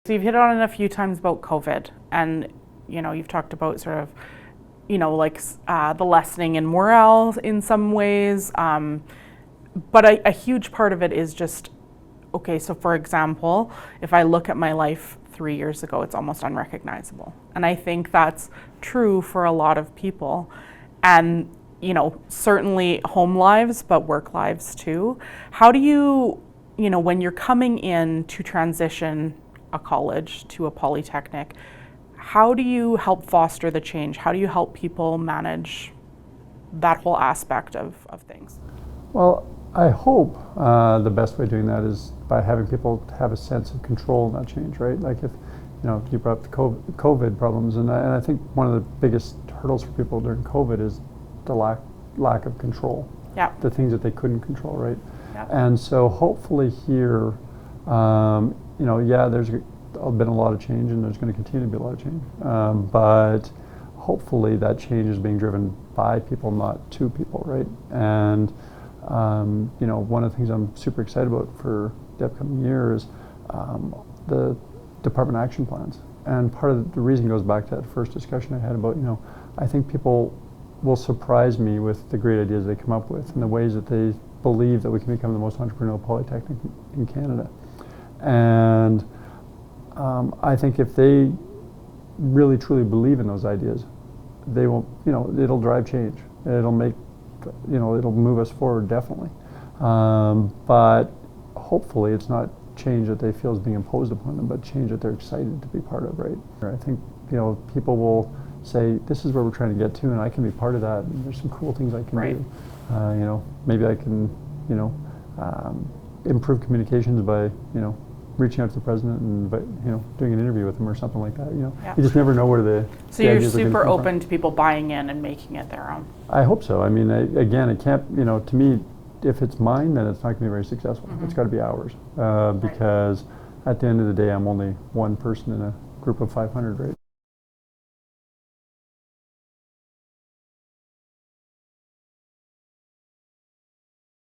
So you've hit on it a few times about COVID, and you've talked about sort of, the lessening in morale in some ways. But a huge part of it is just, okay, so for example, if I look at my life 3 years ago, it's almost unrecognizable. And I think that's true for a lot of people. And, certainly home lives, but work lives too. How do you, when you're coming in to transition a college to a polytechnic, how do you help foster the change? How do you help people manage that whole aspect of things? Well, I hope the best way of doing that is by having people have a sense of control in that change, right? Like if, you brought up the COVID problems, and I think one of the biggest hurdles for people during COVID is the lack of control. Yeah. The things that they couldn't control, right? Yeah. And so hopefully here, there's been a lot of change, and there's going to continue to be a lot of change. But hopefully that change is being driven by people, not to people, right? And one of the things I'm super excited about for the upcoming year is the department action plans. And part of the reason goes back to that first discussion I had about, I think people will surprise me with the great ideas they come up with and the ways that they believe that we can become the most entrepreneurial polytechnic in Canada. And I think if they really truly believe in those ideas, they will, it'll drive change. It'll make, it'll move us forward definitely. But hopefully it's not change that they feel is being imposed upon them, but change that they're excited to be part of, right? I think, people will say, this is where we're trying to get to, and I can be part of that, and there's some cool things I can do. Maybe I can, improve communications by, reaching out to the president and doing an interview with him or something like that. You just never know where the So you're super open to people buying in and making it their own. I hope so. I mean, again, it can't. To me, if it's mine, then it's not going to be very successful. Mm-hmm. It's got to be ours because at the end of the day, I'm only one person in a group of 500, right?